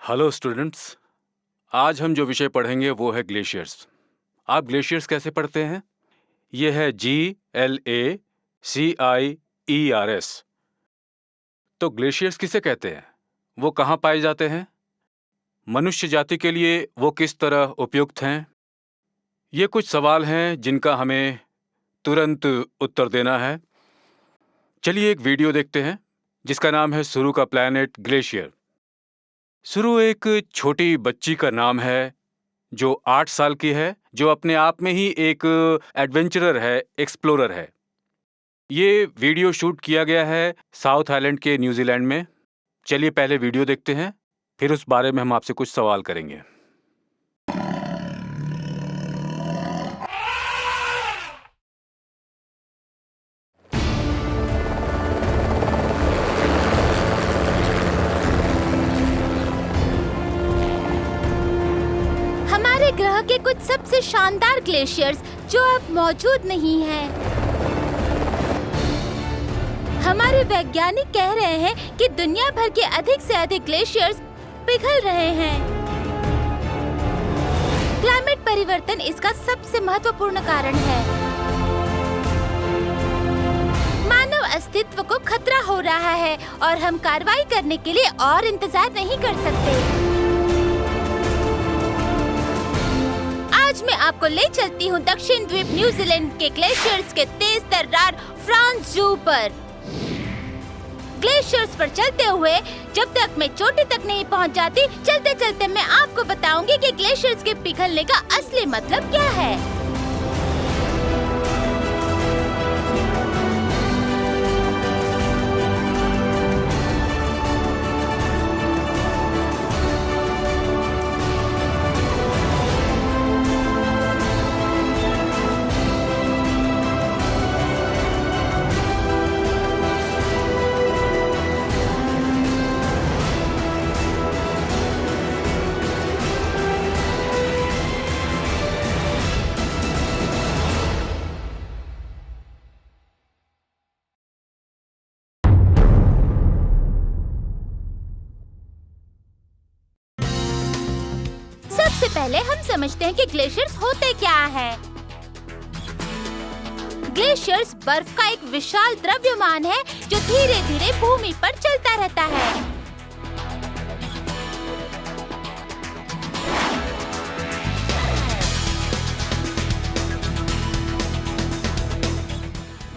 Hello students. आज हम जो विषय पढ़ेंगे वो है ग्लेशियर्स। आप ग्लेशियर्स कैसे पढ़ते हैं? ये है GLACIERS। तो ग्लेशियर्स किसे कहते हैं? वो कहाँ पाए जाते हैं? मनुष्य जाति के लिए वो किस तरह उपयुक्त हैं? ये कुछ सवाल हैं जिनका हमें तुरंत उत्तर देना है। चलिए एक वीडियो देखते हैं जिसका नाम है सुरु का प्लैनेट ग्लेशियर। सुरु एक छोटी बच्ची का नाम है जो 8 साल की है, जो अपने आप में ही एक एडवेंचरर है, एक्सप्लोरर है। ये वीडियो शूट किया गया है साउथ आइलैंड के न्यूजीलैंड में। चलिए पहले वीडियो देखते हैं, फिर उस बारे में हम आपसे कुछ सवाल करेंगे। हमारे ग्रह के कुछ सबसे शानदार ग्लेशियर्स जो अब मौजूद नहीं हैं। हमारे वैज्ञानिक कह रहे हैं कि दुनिया भर के अधिक से अधिक ग्लेशियर्स पिघल रहे हैं। क्लाइमेट परिवर्तन इसका सबसे महत्वपूर्ण कारण है। मानव अस्तित्व को खतरा हो रहा है और हम कार्रवाई करने के लिए और इंतजार नहीं कर सकते। आज मैं आपको ले चलती हूँ दक्षिण द्वीप न्यूजीलैंड के ग्लेशियर्स के तेज तर्रार फ्रांस जू पर। ग्लेशियर्स पर चलते हुए जब तक मैं चोटी तक नहीं पहुँच जाती, चलते चलते मैं आपको बताऊंगी कि ग्लेशियर्स के पिघलने का असली मतलब क्या है। सबसे पहले हम समझते हैं कि ग्लेशियर्स होते क्या हैं। ग्लेशियर्स बर्फ का एक विशाल द्रव्यमान है जो धीरे धीरे भूमि पर चलता रहता है।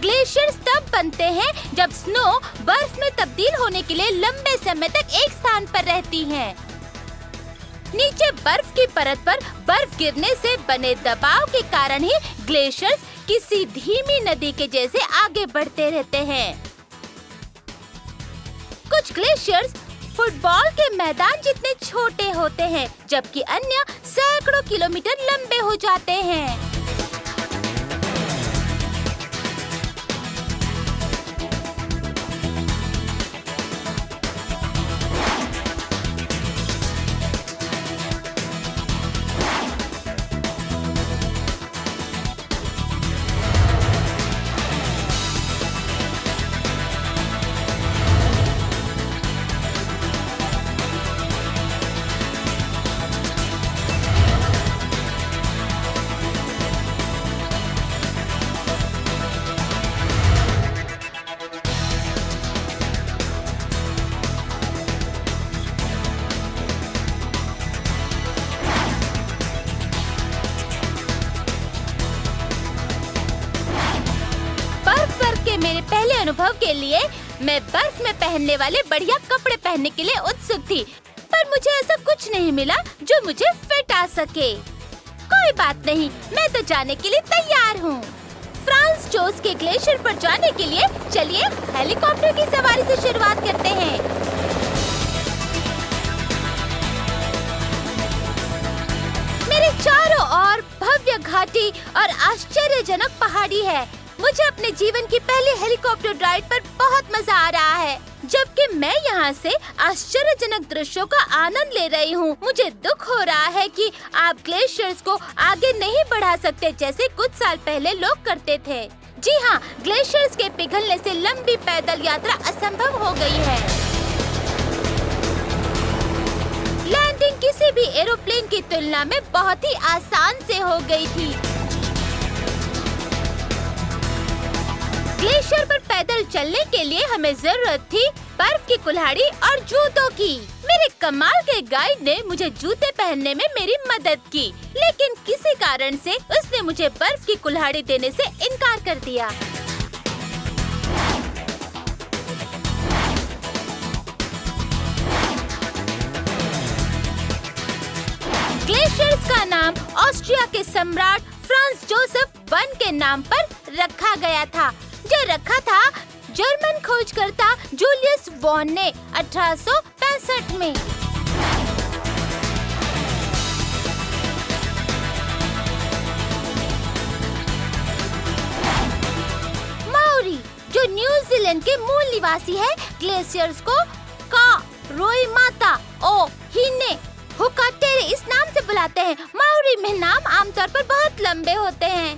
ग्लेशियर्स तब बनते हैं जब स्नो बर्फ में तब्दील होने के लिए लंबे समय तक एक स्थान पर रहती है। नीचे बर्फ की परत पर बर्फ गिरने से बने दबाव के कारण ही ग्लेशियर्स किसी धीमी नदी के जैसे आगे बढ़ते रहते हैं। कुछ ग्लेशियर्स फुटबॉल के मैदान जितने छोटे होते हैं, जबकि अन्य सैकड़ों किलोमीटर लंबे हो जाते हैं। मेरे पहले अनुभव के लिए मैं बर्फ में पहनने वाले बढ़िया कपड़े पहनने के लिए उत्सुक थी, पर मुझे ऐसा कुछ नहीं मिला जो मुझे फिट आ सके। कोई बात नहीं, मैं तो जाने के लिए तैयार हूँ। फ्रांस जोस के ग्लेशियर पर जाने के लिए चलिए हेलीकॉप्टर की सवारी से शुरुआत करते हैं। मेरे चारों ओर भव्य घाटी और आश्चर्यजनक पहाड़ी है। मुझे अपने जीवन की पहली हेलीकॉप्टर राइड पर बहुत मजा आ रहा है, जबकि मैं यहाँ से आश्चर्यजनक दृश्यों का आनंद ले रही हूँ। मुझे दुख हो रहा है कि आप ग्लेशियर्स को आगे नहीं बढ़ा सकते जैसे कुछ साल पहले लोग करते थे। जी हाँ, ग्लेशियर्स के पिघलने से लंबी पैदल यात्रा असंभव हो गई है। लैंडिंग किसी भी एरोप्लेन की तुलना में बहुत ही आसान से हो गई थी। ग्लेशियर पर पैदल चलने के लिए हमें जरूरत थी बर्फ की कुल्हाड़ी और जूतों की। मेरे कमाल के गाइड ने मुझे जूते पहनने में मेरी मदद की, लेकिन किसी कारण से उसने मुझे बर्फ की कुल्हाड़ी देने से इनकार कर दिया। ग्लेशियर्स का नाम ऑस्ट्रिया के सम्राट फ्रांस जोसेफ वन के नाम पर रखा गया था, जो रखा था जर्मन खोजकर्ता जूलियस वॉन ने 1865 में। माओरी, जो न्यूजीलैंड के मूल निवासी है, ग्लेशियर्स को का रोई माता ओ हिने हुकाटेरे इस नाम से बुलाते हैं। माओरी में नाम आमतौर पर बहुत लंबे होते हैं।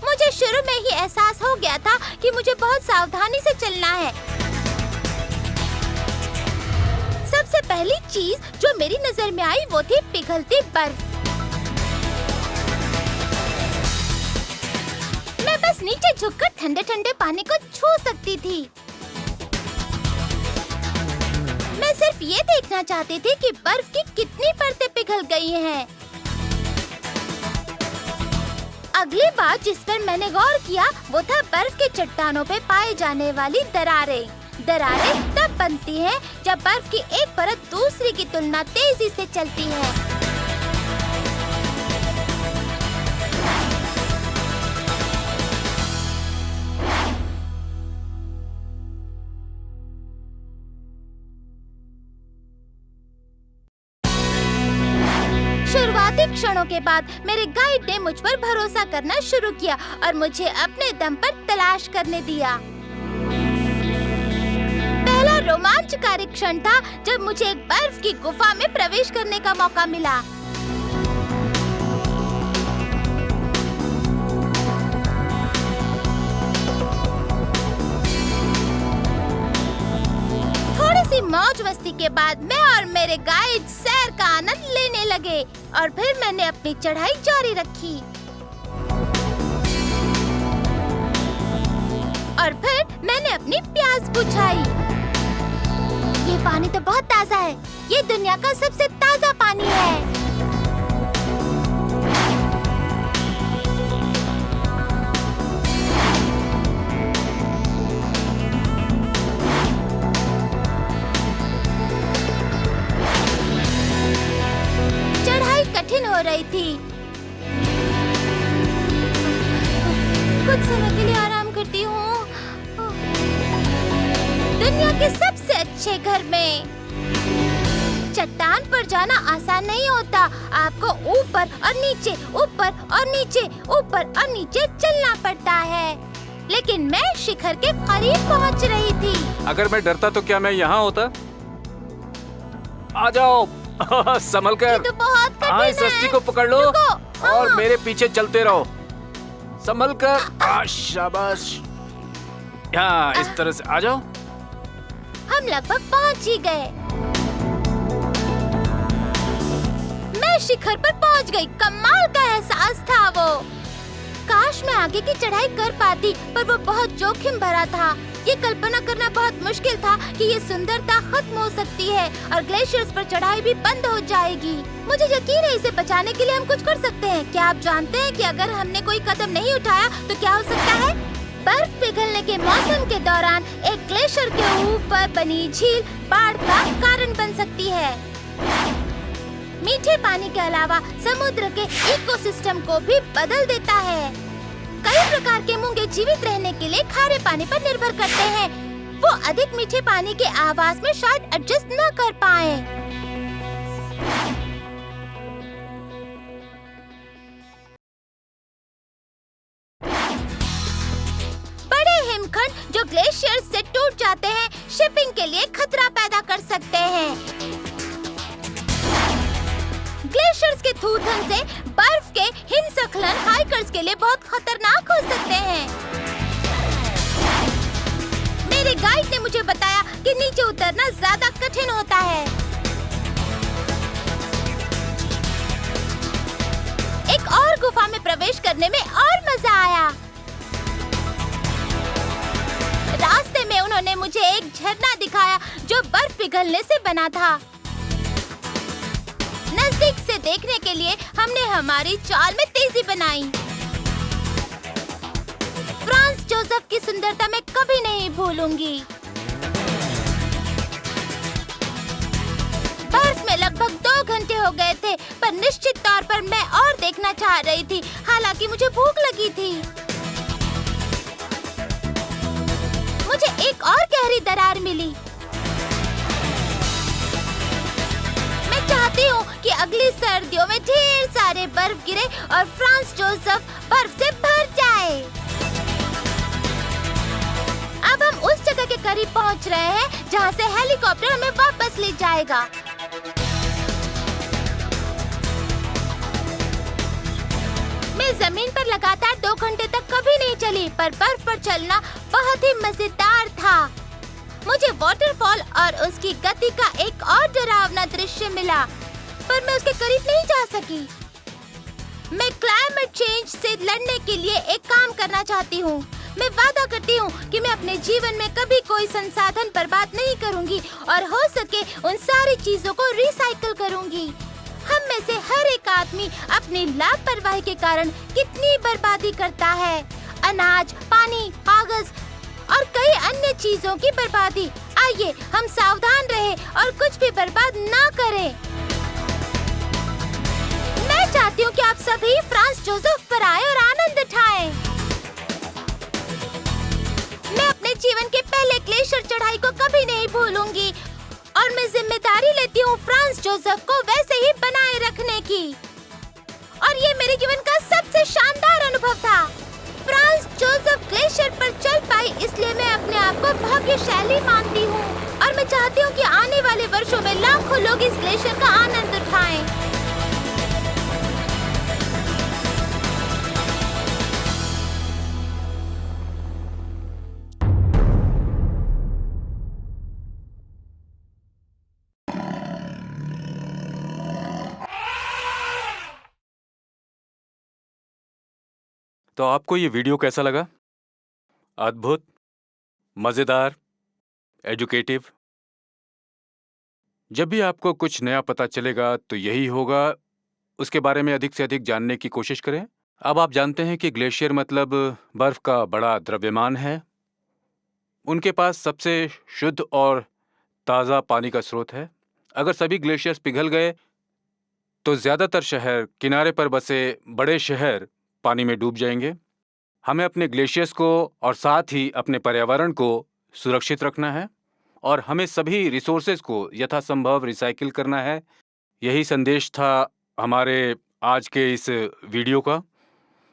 मुझे शुरू में ही एहसास हो गया था कि मुझे बहुत सावधानी से चलना है। सबसे पहली चीज जो मेरी नजर में आई वो थी पिघलती बर्फ। मैं बस नीचे झुककर ठंडे ठंडे पानी को छू सकती थी। मैं सिर्फ ये देखना चाहती थी कि बर्फ की कितनी परतें पिघल गई हैं। अगली बात जिस पर मैंने गौर किया वो था बर्फ के चट्टानों पे पाए जाने वाली दरारें। दरारें तब बनती हैं जब बर्फ की एक परत दूसरी की तुलना तेजी से चलती है। शुरुआती क्षणों के बाद मेरे गाइड ने मुझ पर भरोसा करना शुरू किया और मुझे अपने दम पर तलाश करने दिया। पहला रोमांचकारी क्षण था जब मुझे एक बर्फ की गुफा में प्रवेश करने का मौका मिला। मौज मस्ती के बाद मैं और मेरे गाइड सैर का आनंद लेने लगे और फिर मैंने अपनी चढ़ाई जारी रखी। और फिर मैंने अपनी प्यास बुझाई। ये पानी तो बहुत ताजा है। ये दुनिया का सबसे ताजा पानी है। हो रही थी। कुछ समय के लिए आराम करती हूँ। दुनिया के सबसे अच्छे घर में। चट्टान पर जाना आसान नहीं होता। आपको ऊपर और नीचे, ऊपर और नीचे, ऊपर और नीचे चलना पड़ता है। लेकिन मैं शिखर के करीब पहुँच रही थी। अगर मैं डरता तो क्या मैं यहाँ होता? आ जाओ। संभल कर। तो बहुत कठिन है। इस रस्सी को पकड़ लो और मेरे पीछे चलते रहो। संभल कर। शाबाश। यहाँ इस तरह से आ जाओ। हम लगभग पहुँच ही गए। मैं शिखर पर पहुँच गई। कमाल का एहसास था वो। काश मैं आगे की चढ़ाई कर पाती, पर वो बहुत जोखिम भरा था। ये कल्पना करना बहुत मुश्किल था कि ये सुंदरता खत्म हो सकती है और ग्लेशियर्स पर चढ़ाई भी बंद हो जाएगी। मुझे यकीन है इसे बचाने के लिए हम कुछ कर सकते हैं। क्या आप जानते हैं कि अगर हमने कोई कदम नहीं उठाया तो क्या हो सकता है? बर्फ पिघलने के मौसम के दौरान एक ग्लेशियर के ऊपर बनी झील बाढ़ का कारण बन सकती है। मीठे पानी के अलावा समुद्र के इकोसिस्टम को भी बदल देता है। कई प्रकार के मूंगे जीवित रहने के लिए खारे पानी पर निर्भर करते हैं। वो अधिक मीठे पानी के आवास में शायद एडजस्ट न कर पाएं। बड़े हिमखंड जो ग्लेशियर से टूट जाते हैं, शिपिंग के लिए खतरा पैदा कर सकते हैं। ग्लेशियर्स के थूथन से बर्फ के हिमस्खलन हाइकर्स के लिए बहुत खतरनाक हो सकते हैं। मेरे गाइड ने मुझे बताया कि नीचे उतरना ज्यादा कठिन होता है। प्रवेश करने में और मजा आया। रास्ते में उन्होंने मुझे एक झरना दिखाया जो बर्फ पिघलने से बना था। नजदीक से देखने के लिए हमने हमारी चाल में तेजी बनाई। फ्रांस जोसेफ की सुंदरता मैं कभी नहीं भूलूंगी। बर्फ में लगभग 2 घंटे हो गए थे, पर निश्चित तौर पर मैं और देखना चाह रही थी, हालांकि मुझे भूख लगी थी। मुझे एक और गहरी दरार मिली। मैं चाहती हूँ कि अगली सर्दियों में ढेर सारे बर्फ गिरे और फ्रांस जोसेफ बर्फ से भर जाए। अब हम उस जगह के करीब पहुँच रहे हैं जहाँ से हेलीकॉप्टर हमें वापस ले जाएगा। मैं जमीन पर लगातार 2 घंटे तक कभी नहीं चली, पर बर्फ पर चलना बहुत ही मजेदार था। मुझे वाटरफॉल और उसकी गति का एक और डरावना दृश्य मिला, पर मैं उसके करीब नहीं जा सकी। मैं क्लाइमेट चेंज से लड़ने के लिए एक काम करना चाहती हूँ। मैं वादा करती हूँ कि मैं अपने जीवन में कभी कोई संसाधन बर्बाद नहीं करूँगी और हो सके उन सारी चीजों को रिसाइकल करूँगी। हम में से हर एक आदमी अपनी लापरवाही के कारण कितनी बर्बादी करता है। अनाज, पानी, कागज और कई अन्य चीजों की बर्बादी। आइए हम सावधान रहें और कुछ भी बर्बाद ना करें। मैं चाहती हूँ कि आप सभी फ्रांस जोसेफ पर आए और आनंद उठाएं। मैं अपने जीवन के पहले ग्लेशियर चढ़ाई को कभी नहीं भूलूंगी और मैं जिम्मेदारी लेती हूँ फ्रांस जोसेफ को वैसे ही बनाए रखने की। और ये मेरे जीवन का सबसे शानदार अनुभव था। फ्रांस जोसेफ ग्लेशियर पर चल पाई, इसलिए मैं अपने आप को भाग्यशाली मानती हूँ और मैं चाहती हूँ कि आने वाले वर्षों में लाखों लोग इस ग्लेशियर का आनंद उठाएं। तो आपको ये वीडियो कैसा लगा? अद्भुत, मजेदार, एजुकेटिव। जब भी आपको कुछ नया पता चलेगा तो यही होगा, उसके बारे में अधिक से अधिक जानने की कोशिश करें। अब आप जानते हैं कि ग्लेशियर मतलब बर्फ का बड़ा द्रव्यमान है। उनके पास सबसे शुद्ध और ताज़ा पानी का स्रोत है। अगर सभी ग्लेशियर्स पिघल गए तो ज़्यादातर शहर, किनारे पर बसे बड़े शहर पानी में डूब जाएंगे। हमें अपने ग्लेशियर्स को और साथ ही अपने पर्यावरण को सुरक्षित रखना है और हमें सभी रिसोर्सेज को यथासंभव रिसाइकिल करना है। यही संदेश था हमारे आज के इस वीडियो का।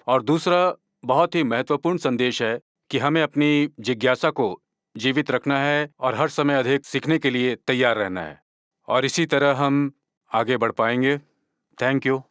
और दूसरा बहुत ही महत्वपूर्ण संदेश है कि हमें अपनी जिज्ञासा को जीवित रखना है और हर समय अधिक सीखने के लिए तैयार रहना है, और इसी तरह हम आगे बढ़ पाएंगे। Thank you.